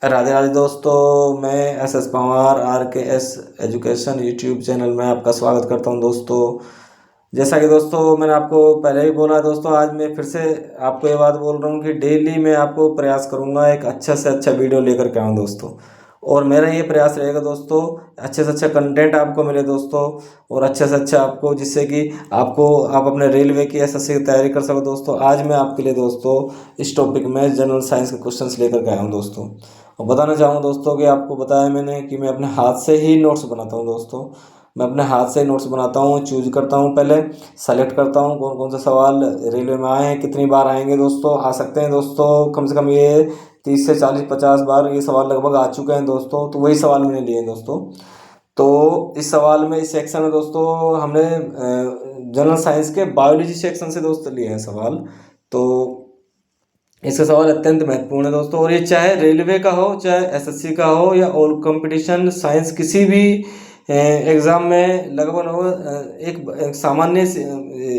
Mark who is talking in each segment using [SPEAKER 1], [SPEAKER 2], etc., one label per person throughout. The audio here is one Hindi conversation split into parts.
[SPEAKER 1] राधे राधे दोस्तों, मैं S Pawar RKS education YouTube channel में आपका स्वागत करता हूं दोस्तों। जैसा कि दोस्तों मैंने आपको पहले ही बोला दोस्तों, आज मैं फिर से आपको ये बात बोल रहा हूं कि डेली मैं आपको प्रयास करूंगा एक अच्छा से अच्छा वीडियो लेकर के आऊं दोस्तों। और मेरा ये प्रयास रहेगा दोस्तों, अच्छे से अच्छा कंटेंट आपको मिले दोस्तों, और अच्छे से अच्छा आपको, जिससे कि आप अपने रेलवे की SSC की तैयारी कर सको दोस्तों। आज मैं आपके लिए दोस्तों इस टॉपिक में जनरल साइंस के क्वेश्चंस लेकर के आया हूँ दोस्तों। और बताना चाहूँगा दोस्तों कि आपको बताया मैंने कि मैं अपने हाथ से ही नोट्स बनाता हूँ दोस्तों। मैं अपने हाथ से ही नोट्स बनाता हूँ, चूज करता हूँ, पहले सेलेक्ट करता हूँ कौन कौन से सवाल रेलवे में आए हैं, कितनी बार आएंगे दोस्तों, आ सकते हैं दोस्तों। कम से कम ये 30 से 40 50 बार ये सवाल लगभग आ चुके हैं दोस्तों, तो वही सवाल मैंने लिए हैं दोस्तों। तो इस सवाल में, इस सेक्शन में दोस्तों, हमने जनरल साइंस के बायोलॉजी सेक्शन से दोस्तों लिए हैं सवाल। तो इसका सवाल अत्यंत महत्वपूर्ण है दोस्तों, और ये चाहे रेलवे का हो, चाहे SSC का हो, या ऑल कंपटीशन साइंस किसी भी एग्ज़ाम में लगभग लगभग एक सामान्य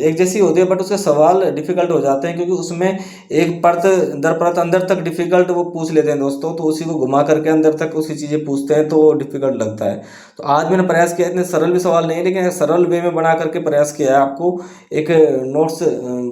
[SPEAKER 1] एक जैसी होती है, बट उसके सवाल डिफ़िकल्ट हो जाते हैं, क्योंकि उसमें एक परत दर परत अंदर तक डिफ़िकल्ट वो पूछ लेते हैं दोस्तों। तो उसी को घुमा करके अंदर तक उसी चीज़ें पूछते हैं, तो वो डिफ़िकल्ट लगता है। तो आज मैंने प्रयास किया, इतने सरल भी सवाल नहीं, लेकिन सरल वे में बना करके प्रयास किया है। आपको एक नोट्स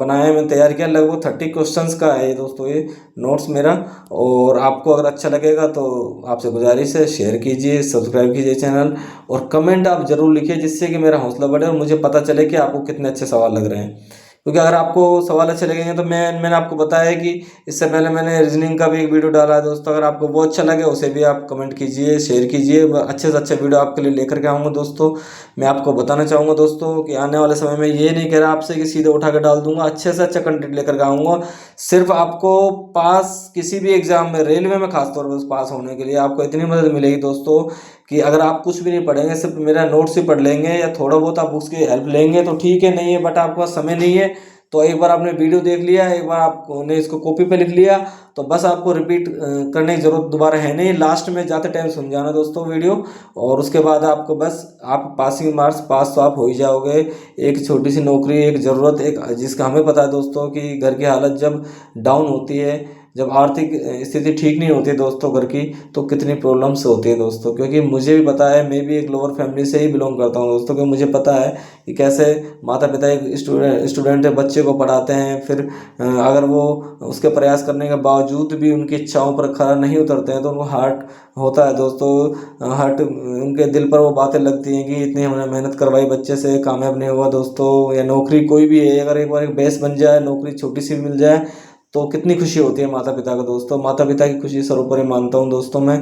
[SPEAKER 1] बनाया है, मैंने तैयार किया, लगभग 30 क्वेश्चंस का है दोस्तों ये नोट्स मेरा। और आपको अगर अच्छा लगेगा तो आपसे गुजारिश है, शेयर कीजिए, सब्सक्राइब कीजिए चैनल, और कमेंट आप जरूर लिखिए, जिससे कि मेरा हौसला बढ़े और मुझे पता चले कि आपको कितने अच्छे सवाल लग रहे हैं। क्योंकि अगर आपको सवाल अच्छे लगेंगे तो मैंने आपको बताया कि इससे पहले मैंने रीजनिंग का भी एक वीडियो डाला है दोस्तों। अगर आपको वो अच्छा लगे उसे भी आप कमेंट कीजिए, शेयर कीजिए। मैं अच्छे से अच्छे वीडियो आपके लिए लेकर के आऊँगा दोस्तों। मैं आपको बताना चाहूँगा दोस्तों कि आने वाले समय में ये नहीं कह रहा आपसे कि सीधे उठा के डाल दूंगा, अच्छे से अच्छा कंटेंट लेकर के आऊँगा। सिर्फ आपको पास, किसी भी एग्जाम में, रेलवे में खासतौर पर पास होने के लिए आपको इतनी मदद मिलेगी दोस्तों, कि अगर आप कुछ भी नहीं पढ़ेंगे, सिर्फ मेरा नोट्स ही पढ़ लेंगे, या थोड़ा बहुत आप उसकी हेल्प लेंगे तो ठीक है, नहीं है बट आपके पास समय नहीं है, तो एक बार आपने वीडियो देख लिया, एक बार आपने इसको कॉपी पे लिख लिया, तो बस आपको रिपीट करने की जरूरत दोबारा है नहीं। लास्ट में जाते टाइम सुन जाना दोस्तों वीडियो, और उसके बाद आपको बस, आप पासिंग मार्क्स, पास तो आप हो ही जाओगे। एक छोटी सी नौकरी, एक ज़रूरत, एक जिसका हमें पता है दोस्तों कि घर की हालत जब डाउन होती है, जब आर्थिक स्थिति ठीक नहीं होती है दोस्तों घर की, तो कितनी प्रॉब्लम्स होती है दोस्तों। क्योंकि मुझे भी पता है, मैं भी एक लोअर फैमिली से ही बिलोंग करता हूँ दोस्तों, क्योंकि मुझे पता है कि कैसे माता पिता एक स्टूडेंट बच्चे को पढ़ाते हैं, फिर अगर वो उसके प्रयास करने के बावजूद भी उनकी इच्छाओं पर खरा नहीं उतरते हैं, तो उनको हर्ट होता है दोस्तों। हर्ट, उनके दिल पर वो बातें लगती हैं कि इतनी हमने मेहनत करवाई, बच्चे से कामयाब नहीं हुआ दोस्तों। या नौकरी कोई भी है, अगर एक बार एक बेस बन जाए, नौकरी छोटी सी भी मिल जाए, तो कितनी खुशी होती है माता पिता को दोस्तों। माता पिता की खुशी सर्वोपरि मानता हूँ दोस्तों मैं।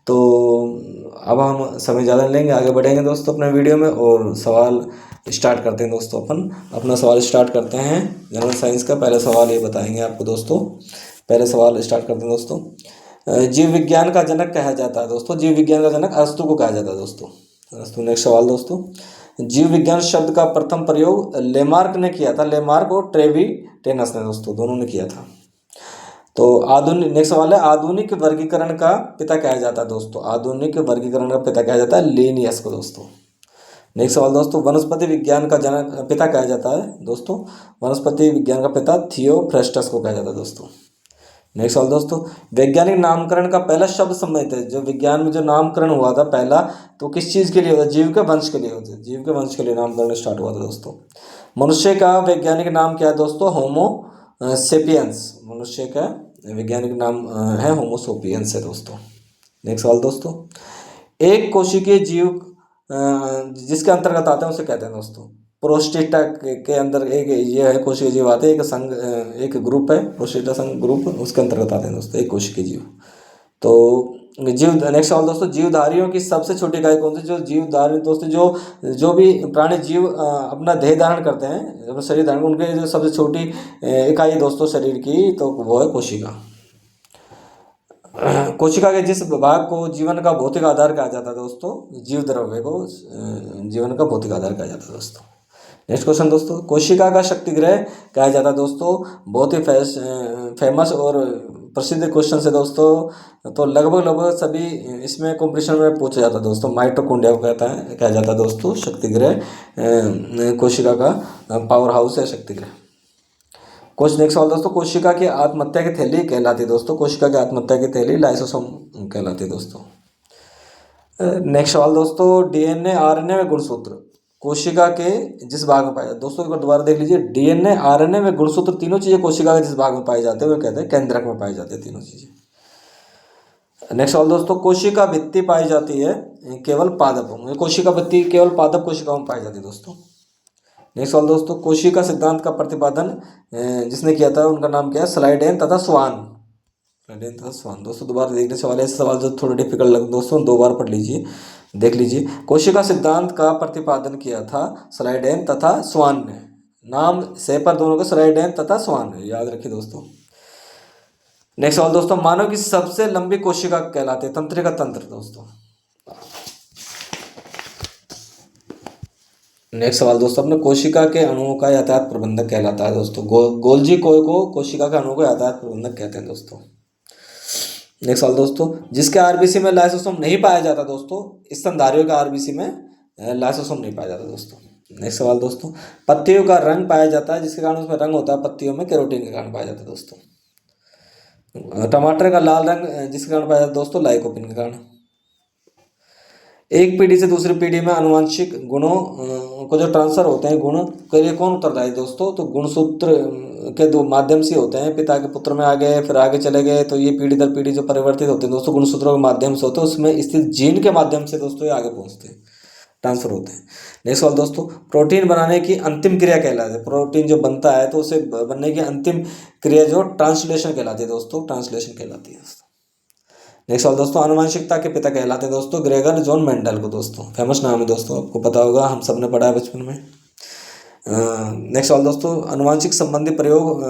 [SPEAKER 1] तो अब हम समय ज़्यादा नहीं लेंगे, आगे बढ़ेंगे दोस्तों अपने वीडियो में, और सवाल स्टार्ट करते हैं दोस्तों। अपन अपना सवाल स्टार्ट करते हैं जनरल साइंस का। पहला सवाल ये बताएंगे आपको दोस्तों, पहले सवाल स्टार्ट करते हैं दोस्तों। जीव विज्ञान का जनक कहा जाता है दोस्तों, जीव विज्ञान का जनक अरस्तु को कहा जाता है दोस्तों। अरस्तु। नेक्स्ट सवाल दोस्तों, जीव विज्ञान शब्द का प्रथम प्रयोग लेमार्क ने किया था। लेमार्क और ट्रेविटेनस ने दोस्तों, दोनों ने किया था। तो आधुनिक, नेक्स्ट सवाल है, आधुनिक वर्गीकरण का पिता कहा जाता है दोस्तों। आधुनिक वर्गीकरण का पिता कहा जाता है लिनियस को दोस्तों। नेक्स्ट सवाल दोस्तों, वनस्पति विज्ञान का जनक पिता कहा जाता है दोस्तों। वनस्पति विज्ञान का पिता थियोफ्रेस्टस को कहा जाता है दोस्तों। नेक्स्ट सवाल दोस्तों, वैज्ञानिक नामकरण का पहला शब्द सम्मिलित है। जो विज्ञान में जो नामकरण हुआ था पहला, तो किस चीज़ के लिए हुआ था? जीव के वंश के लिए हुआ था। जीव के वंश के लिए नामकरण स्टार्ट हुआ था दोस्तों। मनुष्य का वैज्ञानिक नाम क्या है दोस्तों? होमो सेपियंस। मनुष्य का वैज्ञानिक नाम है होमो सेपियंस है दोस्तों। नेक्स्ट सवाल दोस्तों, एक कोशिकीय जीव जिसके अंतर्गत आते हैं उसे कहते हैं दोस्तों। प्रोस्टेटा के अंदर एक ये है कोशिकीय जीव आते हैं, एक संघ, एक ग्रुप है प्रोस्टेटा संघ ग्रुप, उसके अंतर्गत आते हैं दोस्तों एक कोशिकीय जीव। तो जीव, नेक्स्ट सवाल दोस्तों, जीवधारियों की सबसे छोटी इकाई कौन सी? जो जीवधारी दोस्तों, जो भी प्राणी जीव अपना देह धारण करते हैं, अपना शरीर धारण, उनके जो सबसे छोटी इकाई दोस्तों शरीर की, तो वो है कोशिका। कोशिका के जिस भाग को जीवन का भौतिक आधार कहा जाता है दोस्तों, जीव द्रव्य को जीवन का भौतिक आधार कहा जाता है दोस्तों। नेक्स्ट क्वेश्चन दोस्तों, कोशिका का शक्तिगृह कहा जाता है दोस्तों। बहुत ही फेमस और प्रसिद्ध क्वेश्चन है दोस्तों। तो लगभग लगभग सभी इसमें कॉम्पिटिशन में पूछा जाता है दोस्तों। माइटोकॉन्ड्रिया को कहा जाता है दोस्तों शक्तिगृह। कोशिका का पावर हाउस है शक्तिगृह। कुछ नेक्स्ट सवाल दोस्तों, कोशिका की आत्महत्या की थैली कहलाती है दोस्तों, कोशिका की आत्महत्या की थैली लाइसोसोम कहलाती है दोस्तों। नेक्स्ट सवाल दोस्तों, डीएनए आरएनए में गुणसूत्र कोशिका के जिस भाग में पाए जाते दोस्तों, एक बार दोबारा देख लीजिए, डीएनए आरएनए में गुणसूत्र तीनों चीजें कोशिका के जिस भाग में पाए जाते हैं वो कहते हैं केंद्रक में पाए जाते हैं तीनों चीजें। नेक्स्ट सवाल दोस्तों, कोशिका भित्ति पाई जाती है केवल पादपों में, कोशिका भित्ति केवल पादप कोशिकाओं में पाई जाती है दोस्तों। नेक्स्ट सवाल दोस्तों, कोशिका सिद्धांत का प्रतिपादन जिसने किया था उनका नाम क्या है? स्लाइडेन तथा स्वान। स्लाइडेन तथा स्वान दोस्तों, दोबारा देखने सवाल, ऐसे सवाल जो थोड़े डिफिकल्ट लगे दोस्तों, दो बार पढ़ लीजिए, देख लीजिए। कोशिका सिद्धांत का प्रतिपादन किया था स्लाइडेन तथा स्वान ने, नाम से पर दोनों को स्लाइडेन तथा स्वान ने, याद रखिए दोस्तों। नेक्स्ट सवाल दोस्तों, मानव की सबसे लंबी कोशिका कहलाते हैं तंत्रिका तंत्र दोस्तों। नेक्स्ट सवाल दोस्तों, अपने कोशिका के अणुओं का यातायात प्रबंधक कहलाता है दोस्तों, गोल्जी को कोशिका के अणुओं को यातायात प्रबंधक कहते हैं दोस्तों। नेक्स्ट सवाल दोस्तों, जिसके आरबीसी में लाइसोसोम नहीं पाया जाता दोस्तों, स्तनधारियों के आरबीसी में लाइसोसोम नहीं पाया जाता दोस्तों। नेक्स्ट सवाल दोस्तों, पत्तियों का रंग पाया जाता है जिसके कारण उसमें रंग होता है पत्तियों में, कैरोटीन के कारण पाया जाता है दोस्तों। टमाटर का लाल रंग जिसके कारण पाया जाता है दोस्तों, लाइकोपिन के कारण। एक पीढ़ी से दूसरी पीढ़ी में आनुवंशिक गुणों को जो ट्रांसफर होते हैं गुण के लिए कौन उत्तरदायी दोस्तों? तो गुणसूत्र के दो माध्यम से होते हैं, पिता के पुत्र में आ गए फिर आगे चले गए, तो ये पीढ़ी दर पीढ़ी जो परिवर्तित होते हैं दोस्तों गुणसूत्रों के माध्यम से होते हैं, उसमें स्थित जीन के माध्यम से दोस्तों ये आगे पहुंचते हैं, ट्रांसफर होते हैं। नेक्स्ट सवाल दोस्तों, प्रोटीन बनाने की अंतिम क्रिया कहलाती है, प्रोटीन जो बनता है तो उसे बनने की अंतिम क्रिया जो ट्रांसलेशन कहलाती है दोस्तों, ट्रांसलेशन कहलाती है दोस्तों। नेक्स्ट सवाल दोस्तों, आनुवंशिकता के पिता कहलाते हैं दोस्तों ग्रेगर जॉन मेंडल को दोस्तों, फेमस नाम है दोस्तों, आपको पता होगा, हम सब ने पढ़ा है बचपन में। नेक्स्ट सवाल दोस्तों, आनुवंशिक संबंधी प्रयोग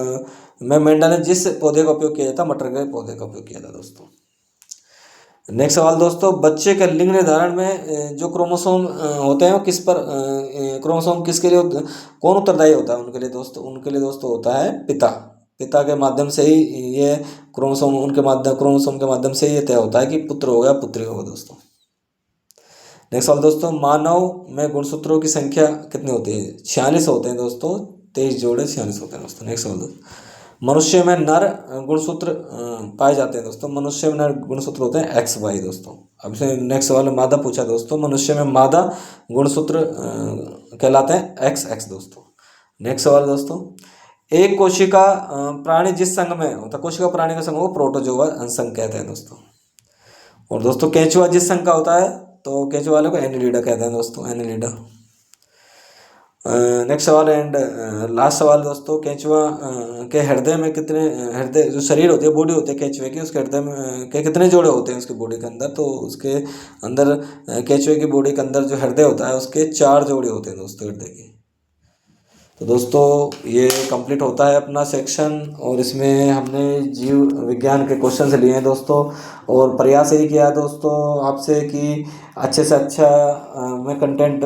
[SPEAKER 1] में मेंडल ने जिस पौधे का उपयोग किया था, मटर के पौधे का उपयोग किया था दोस्तों। नेक्स्ट सवाल दोस्तों, बच्चे के लिंग निर्धारण में जो क्रोमोसोम होते हैं वो किस पर क्रोमोसोम किसके लिए कौन उत्तरदायी होता है उनके लिए दोस्तों? उनके लिए दोस्तों होता है पिता, पिता के माध्यम से ही ये क्रोमोसोम के माध्यम से ये तय होता है कि पुत्र होगा पुत्री होगा दोस्तों। नेक्स्ट सवाल दोस्तों, मानव में गुणसूत्रों की संख्या कितनी होती है? 46 होते हैं दोस्तों, 23 जोड़े 46 होते हैं दोस्तों। नेक्स्ट सवाल दोस्तों, मनुष्य में नर गुणसूत्र पाए जाते हैं दोस्तों, मनुष्य में नर गुणसूत्र होते हैं XY दोस्तों। अब से नेक्स्ट सवाल मादा पूछा दोस्तों, मनुष्य में मादा गुणसूत्र कहलाते हैं XX दोस्तों। नेक्स्ट सवाल दोस्तों, एक कोशिका प्राणी जिस संघ में होता है, कोशिका प्राणी का संघ को प्रोटोजोआ संघ कहते हैं दोस्तों। और दोस्तों केंचुआ जिस संघ का होता है तो केंचुआ वाले को एनिलिडा कहते हैं दोस्तों, एनिलिडा। नेक्स्ट सवाल एंड लास्ट सवाल दोस्तों, केंचुआ के हृदय में कितने, हृदय जो शरीर होती है बॉडी होती है केंचुए की, उसके हृदय में के कितने जोड़े होते हैं उसकी बॉडी के अंदर? तो उसके अंदर केंचुए की बॉडी के अंदर जो हृदय होता है उसके 4 जोड़े होते हैं दोस्तों हृदय के। तो दोस्तों ये कंप्लीट होता है अपना सेक्शन, और इसमें हमने जीव विज्ञान के क्वेश्चन लिए हैं दोस्तों, और प्रयास यही किया है दोस्तों आपसे कि अच्छे से अच्छा मैं कंटेंट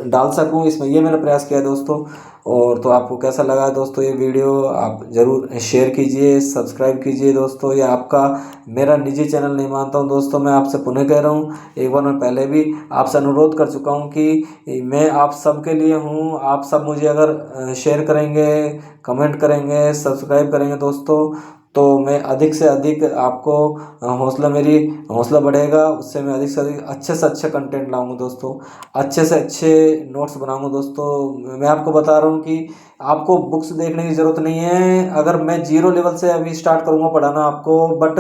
[SPEAKER 1] डाल सकूं इसमें, ये मैंने प्रयास किया है दोस्तों। और तो आपको कैसा लगा दोस्तों ये वीडियो, आप ज़रूर शेयर कीजिए, सब्सक्राइब कीजिए दोस्तों। ये आपका मेरा निजी चैनल नहीं मानता हूँ दोस्तों, मैं आपसे पुनः कह रहा हूँ, एक बार मैं पहले भी आपसे अनुरोध कर चुका हूँ कि मैं आप सब के लिए हूँ, आप सब मुझे अगर शेयर करेंगे, कमेंट करेंगे, सब्सक्राइब करेंगे दोस्तों, तो मैं अधिक से अधिक आपको मेरी हौसला बढ़ेगा, उससे मैं अधिक से अधिक अच्छे से अच्छा कंटेंट लाऊंगा दोस्तों, अच्छे से अच्छे नोट्स बनाऊंगा दोस्तों। मैं आपको बता रहा हूँ कि आपको बुक्स देखने की ज़रूरत नहीं है, अगर मैं 0 लेवल से अभी स्टार्ट करूँगा पढ़ाना आपको, बट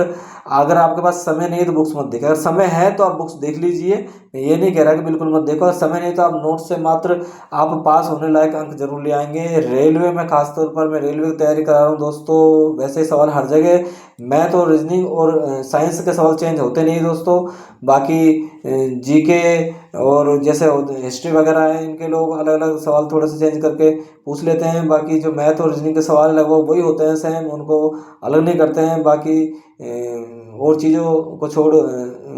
[SPEAKER 1] अगर आपके पास समय नहीं है तो बुक्स मत देखिए, अगर समय है तो आप बुक्स देख लीजिए, मैं ये नहीं कह रहा कि बिल्कुल मत देखो, अगर समय नहीं तो आप नोट्स से मात्र आप पास होने लायक अंक जरूर ले आएंगे। रेलवे में खासतौर पर मैं रेलवे की तैयारी करा रहा हूँ दोस्तों, वैसे सवाल हर जगह, मैं तो रीजनिंग और साइंस के सवाल चेंज होते नहीं दोस्तों, बाकी जीके और जैसे हिस्ट्री वगैरह है इनके लोग अलग अलग सवाल थोड़े से चेंज करके पूछ लेते हैं, बाकी जो मैथ और रीजनिंग के सवाल है वो वही होते हैं सेम, उनको अलग नहीं करते हैं। बाकी और चीज़ों को छोड़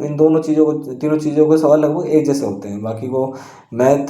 [SPEAKER 1] इन दोनों चीज़ों को, तीनों चीज़ों के सवाल लगभग एक जैसे होते हैं। बाकी वो मैथ,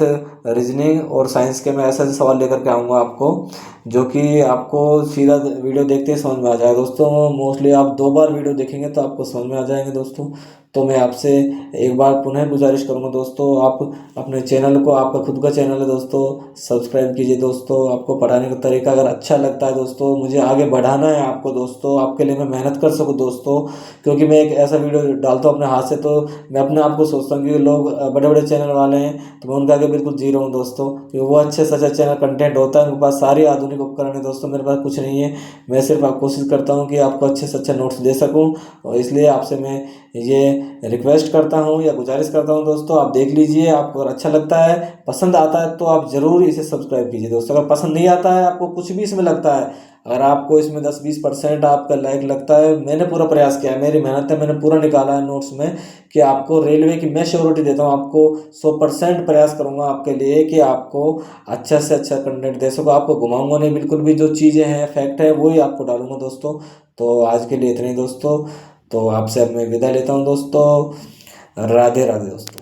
[SPEAKER 1] रीजनिंग और साइंस के मैं ऐसे ऐसे सवाल लेकर के आऊँगा आपको, जो कि आपको सीधा वीडियो देखते ही समझ में आ जाएगा दोस्तों। मोस्टली आप 2 बार वीडियो देखेंगे तो आपको समझ में आ जाएंगे दोस्तों। तो मैं आपसे एक बार पुनः गुजारिश करूँगा दोस्तों, आप अपने चैनल को, आपका खुद का चैनल है दोस्तों, सब्सक्राइब कीजिए दोस्तों। आपको पढ़ाने का तरीका अगर अच्छा लगता है दोस्तों, मुझे आगे बढ़ाना है आपको दोस्तों, आपके लिए मैं मेहनत कर सकूँ दोस्तों, क्योंकि मैं एक ऐसा वीडियो डालता हूँ अपने हाथ से, तो मैं अपने आप को सोचता हूँ कि लोग बड़े बड़े चैनल वाले हैं तो मैं उनके आगे बिल्कुल जीरो हूँ दोस्तों, क्योंकि वो अच्छे से अच्छा चैनल कंटेंट होता है, उनके पास सारी आधुनिक उपकरण है दोस्तों, मेरे पास कुछ नहीं है। मैं सिर्फ कोशिश करता हूँ कि आपको अच्छे से अच्छे नोट्स दे सकूँ, और इसलिए आपसे मैं ये रिक्वेस्ट करता हूँ या गुजारिश करता हूँ दोस्तों, आप देख लीजिए। आपको अगर अच्छा लगता है, पसंद आता है, तो आप ज़रूर इसे सब्सक्राइब कीजिए दोस्तों। अगर पसंद नहीं आता है, आपको कुछ भी इसमें लगता है, अगर आपको इसमें 10-20% आपका लाइक लगता है, मैंने पूरा प्रयास किया है, मेरी मेहनत है, मैंने पूरा निकाला है नोट्स में कि आपको रेलवे की मैं श्योरिटी देता हूँ, आपको 100% प्रयास करूँगा आपके लिए कि आपको अच्छा से अच्छा कंटेंट दे सकूँ। आपको घुमाऊंगा नहीं बिल्कुल भी, जो चीज़ें हैं फैक्ट है वही आपको डालूंगा दोस्तों। तो आज के लिए इतना ही दोस्तों, तो आपसे अब मैं विदा लेता हूँ दोस्तों। राधे राधे दोस्तों।